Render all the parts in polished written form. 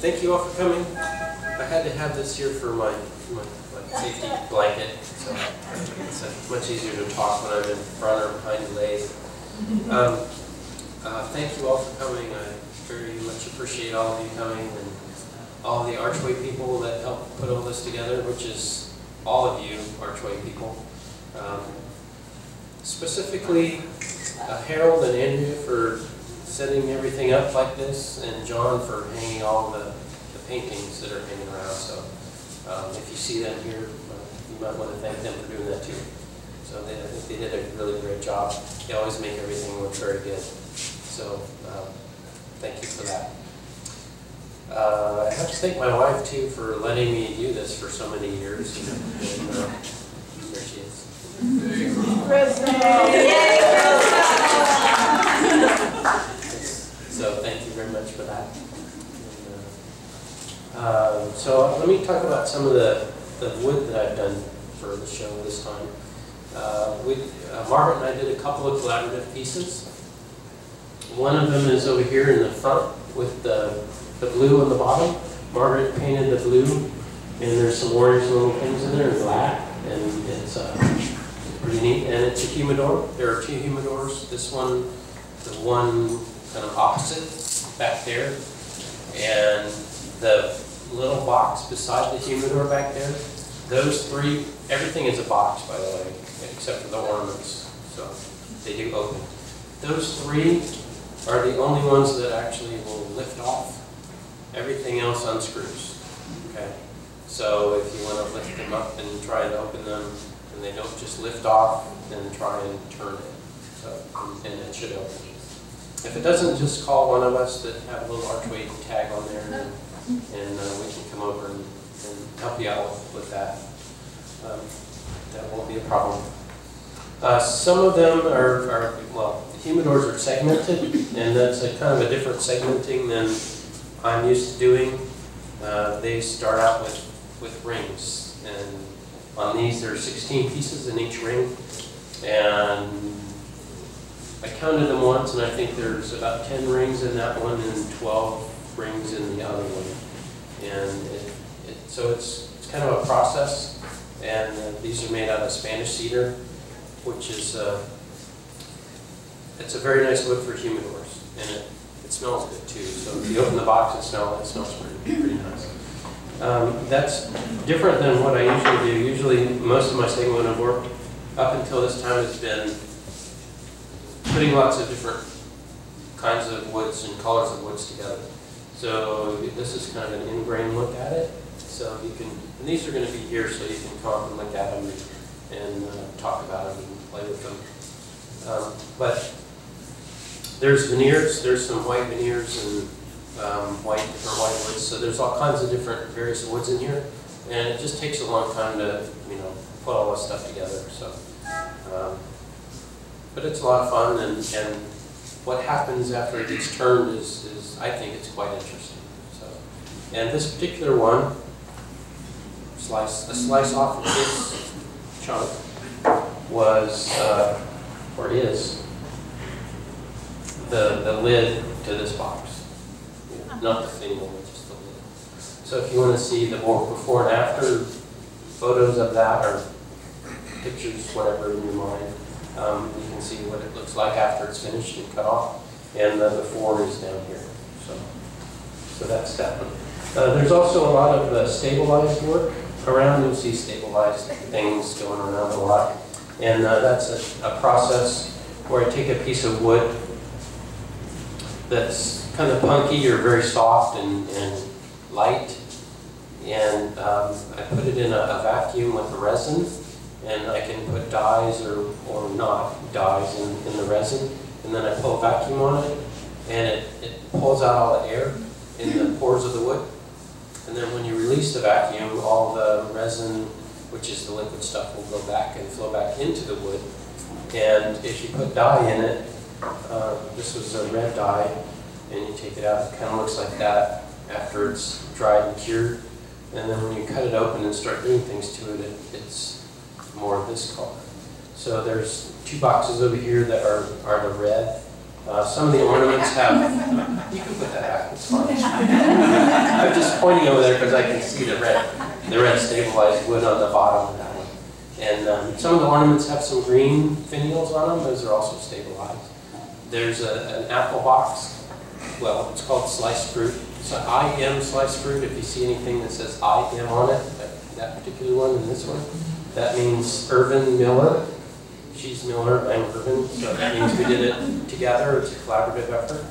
thank you all for coming. I had to have this here for my safety blanket, so it's much easier to talk when I'm in front or behind the lathe. Thank you all for coming. I very much appreciate all of you coming, and all the Archway people that helped put all this together, which is all of you Archway people. Specifically, Harold and Andrea for setting everything up like this, and John for hanging all the paintings that are hanging around. So if you see them here, you might want to thank them for doing that too. So I think they did a really great job. They always make everything look very good. So thank you for that. I have to thank my wife too for letting me do this for so many years. And there she is. So thank you very much for that. And, so let me talk about some of the wood that I've done for the show this time. Margaret and I did a couple of collaborative pieces. One of them is over here in the front with the blue on the bottom. Margaret painted the blue, and there's some orange little things in there, and black, and it's pretty neat. And it's a humidor. There are two humidors. This one, the one kind of opposite back there, and the little box beside the humidor back there. Those three, everything is a box, by the way, except for the ornaments. So they do open. Those three are the only ones that actually will lift off. Everything else unscrews. Okay. So if you want to lift them up and try and open them, and they don't just lift off, then try and turn it. So, and it should open. If it doesn't, just call one of us that have a little Archway tag on there, and we can come over and help you out with that. That won't be a problem. Some of them are well, the humidors are segmented, and that's a kind of a different segmenting than I'm used to doing. They start out with rings, and on these there are 16 pieces in each ring, and I counted them once, and I think there's about 10 rings in that one and 12 rings in the other one. And so it's kind of a process, and these are made out of Spanish cedar, which is it's a very nice wood for humidors, and it smells good too. So if you open the box and smell it, it smells pretty nice. That's different than what I usually do. Usually, most of my segment of work up until this time has been putting lots of different kinds of woods and colors of woods together. So this is kind of an in-grain look at it. So you can, and these are going to be here, so you can come up and look at them and talk about them and play with them. But there's veneers. There's some white veneers and different white woods. So there's all kinds of different various woods in here, and it just takes a long time to put all this stuff together. So. But it's a lot of fun, and what happens after it gets turned is I think it's quite interesting. So, and this particular one, a slice off of this chunk was, or is, the lid to this box. Not the thing, just the lid. So if you want to see the more before and after photos of that, or pictures, whatever in your mind, you can see what it looks like after it's finished and cut off, and the before is down here. So that's that one. There's also a lot of stabilized work around. You'll see stabilized things going around a lot, and that's a process where I take a piece of wood that's kind of punky or very soft and light, and I put it in a vacuum with the resin. And I can put dyes or not dyes in the resin, and then I pull a vacuum on it, and it pulls out all the air in the pores of the wood. And then when you release the vacuum, all the resin, which is the liquid stuff, will go back and flow back into the wood. And if you put dye in it, this was a red dye, and you take it out, it kind of looks like that after it's dried and cured. And then when you cut it open and start doing things to it, it's more of this color. So there's two boxes over here that are the red. Some of the ornaments have, you can put that back, it's fine. I've pointing over there because I can see the red stabilized wood on the bottom of that one. And some of the ornaments have some green finials on them. Those are also stabilized. There's an apple box. Well, it's called sliced fruit. It's an I-M sliced fruit. If you see anything that says I-M on it, that particular one and this one, that means Irven Miller. She's Miller, I'm Irven, so that means we did it together. It's a collaborative effort.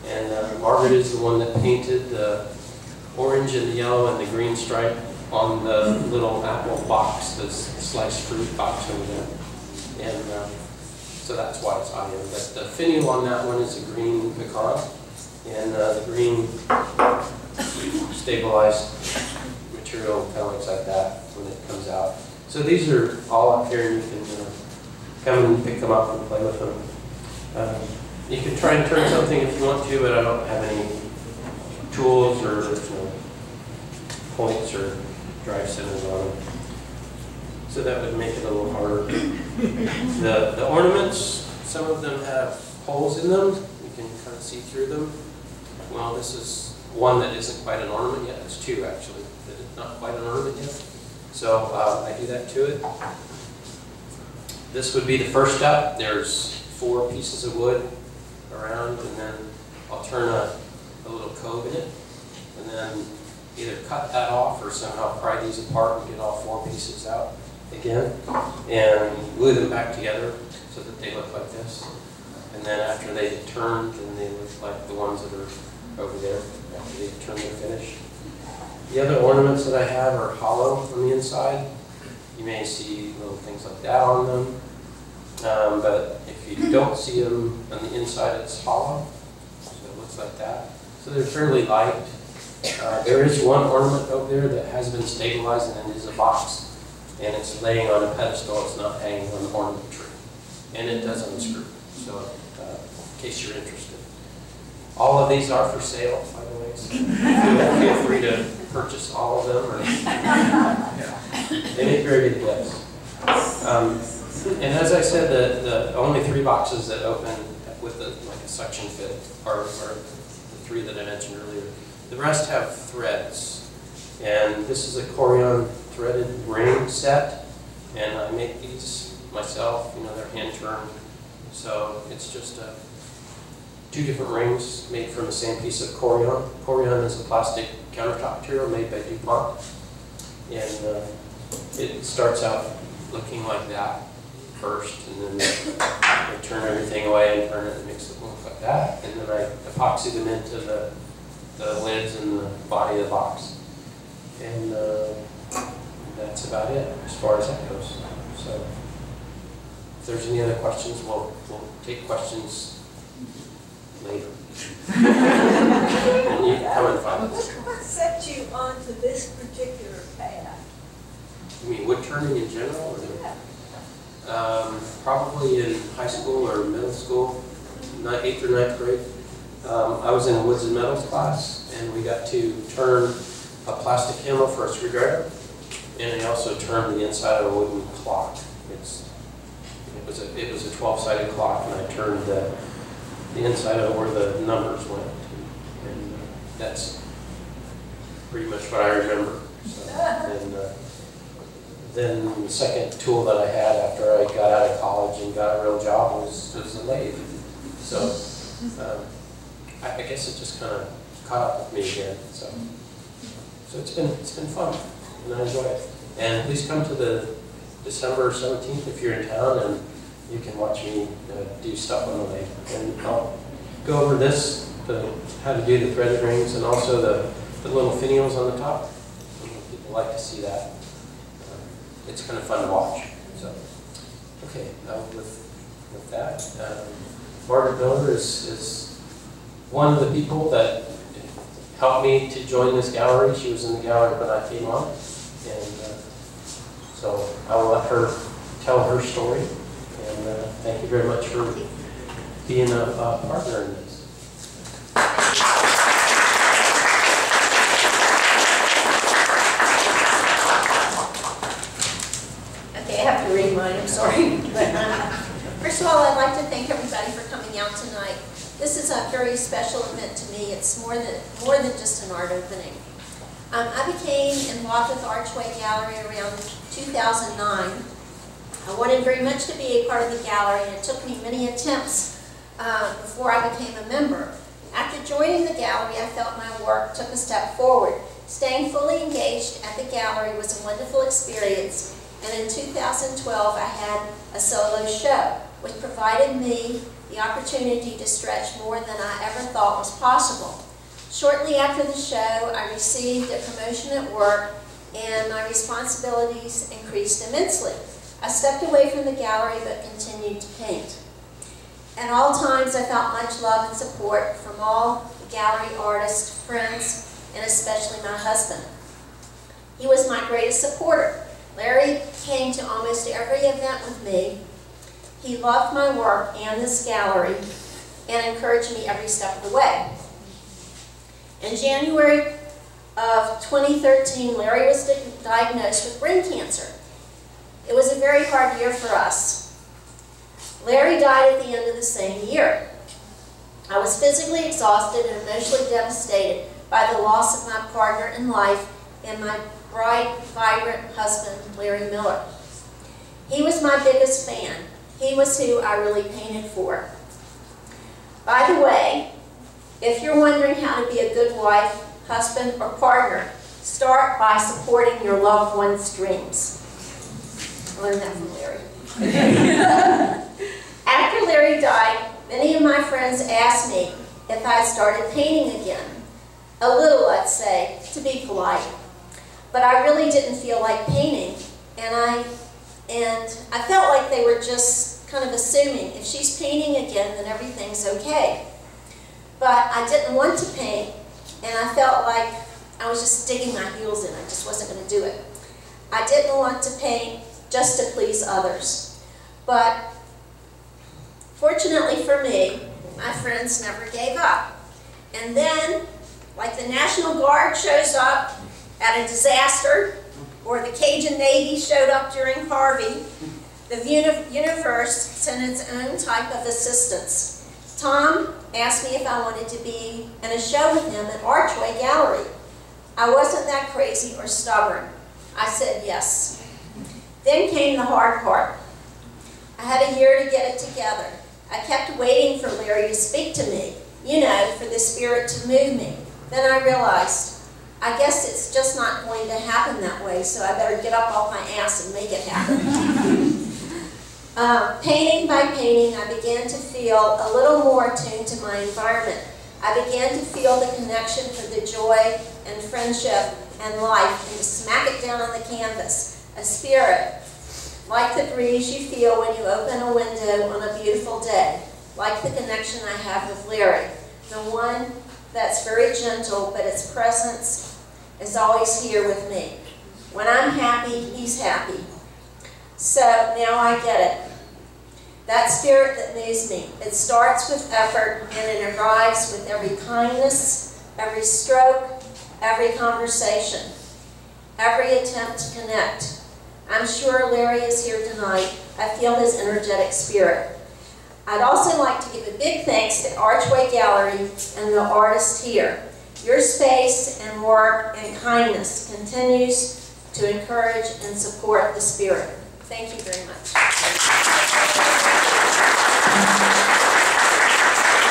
And Margaret is the one that painted the orange and the yellow and the green stripe on the little apple box, the sliced fruit box over there. And so that's why it's I-M. But the finial on that one is a green pecan, and the green stabilized material kind of looks like that when it comes out. So these are all up here, and you can come and pick them up and play with them. You can try and turn something if you want to, but I don't have any tools or points or drive centers on them. So that would make it a little harder. The ornaments, some of them have holes in them. You can kind of see through them. Well, this is one that isn't quite an ornament yet. It's two, actually, that is not quite an ornament yet. So I do that to it. This would be the first step. There's 4 pieces of wood around, and then I'll turn a little cove in it, and then either cut that off or somehow pry these apart and get all 4 pieces out again, and glue them back together so that they look like this. And then after they turn, then they look like the ones that are over there after they turn their finish. The other ornaments that I have are hollow on the inside. You may see little things like that on them, but if you don't see them on the inside, it's hollow, so it looks like that. So they're fairly light. There is one ornament over there that has been stabilized, and it is a box, and it's laying on a pedestal. It's not hanging on the ornament tree, and it does unscrew, so in case you're interested. All of these are for sale, by the way, so feel free to purchase all of them. Or, they make very good gifts. And as I said, the only 3 boxes that open with like a suction fit are the 3 that I mentioned earlier. The rest have threads, and this is a Corian threaded ring set, and I make these myself. You know, they're hand turned, so it's just 2 different rings made from the same piece of Corian. Corian is a plastic countertop material made by DuPont, and it starts out looking like that first, and then I turn everything away and turn it and makes it look like that, and then I epoxy them into the lids and the body of the box, and that's about it as far as that goes. So if there's any other questions, we'll take questions later. And you come and find us. What set you onto this particular path? You mean wood turning in general? Or? Yeah. Probably in high school or middle school, 8th or 9th grade. I was in a woods and metals class, and we got to turn a plastic handle for a screwdriver, and I also turned the inside of a wooden clock. It was a 12-sided clock, and I turned the inside of where the numbers went, and that's pretty much what I remember. So, and then the second tool that I had after I got out of college and got a real job was a lathe. So I guess it just kind of caught up with me again. So it's been fun, and I enjoy it. And please come to the December 17th if you're in town, and you can watch me do stuff on the lathe. And I'll go over this, how to do the threaded rings, and also the little finials on the top. People like to see that. It's kind of fun to watch. So, okay, with that, Margaret Miller is one of the people that helped me to join this gallery. She was in the gallery when I came on, and so I will let her tell her story. And thank you very much for being a partner in this. I'm sorry. But first of all, I'd like to thank everybody for coming out tonight. This is a very special event to me. It's more than just an art opening. I became involved with Archway Gallery around 2009. I wanted very much to be a part of the gallery, and it took me many attempts before I became a member. After joining the gallery, I felt my work took a step forward. Staying fully engaged at the gallery was a wonderful experience, and in 2012 I had a solo show, which provided me the opportunity to stretch more than I ever thought was possible. Shortly after the show, I received a promotion at work, and my responsibilities increased immensely. I stepped away from the gallery but continued to paint. At all times, I felt much love and support from all the gallery artists, friends, and especially my husband. He was my greatest supporter. Larry came to almost every event with me. He loved my work and this gallery and encouraged me every step of the way. In January of 2013, Larry was diagnosed with brain cancer. It was a very hard year for us. Larry died at the end of the same year. I was physically exhausted and emotionally devastated by the loss of my partner in life and my bright, vibrant husband, Larry Miller. He was my biggest fan. He was who I really painted for. By the way, if you're wondering how to be a good wife, husband, or partner, start by supporting your loved one's dreams. I learned that from Larry. After Larry died, many of my friends asked me if I started painting again. A little, I'd say, to be polite. But I really didn't feel like painting, and I felt like they were just kind of assuming if she's painting again, then everything's okay. But I didn't want to paint, and I felt like I was just digging my heels in. I just wasn't going to do it. I didn't want to paint just to please others. But fortunately for me, my friends never gave up. And then, like the National Guard shows up at a disaster, or the Cajun Navy showed up during Harvey, the universe sent its own type of assistance. Tom asked me if I wanted to be in a show with him at Archway Gallery. I wasn't that crazy or stubborn. I said yes. Then came the hard part. I had a year to get it together. I kept waiting for Larry to speak to me, you know, for the Spirit to move me. Then I realized, I guess it's just not going to happen that way, so I better get up off my ass and make it happen. Painting by painting, I began to feel a little more attuned to my environment. I began to feel the connection for the joy and friendship and life, and to smack it down on the canvas. A spirit, like the breeze you feel when you open a window on a beautiful day, like the connection I have with Larry, the one that's very gentle, but its presence is always here with me. When I'm happy, he's happy. So now I get it. That spirit that moves me, it starts with effort and it arrives with every kindness, every stroke, every conversation, every attempt to connect. I'm sure Larry is here tonight. I feel his energetic spirit. I'd also like to give a big thanks to Archway Gallery and the artists here. Your space and work and kindness continues to encourage and support the spirit. Thank you very much.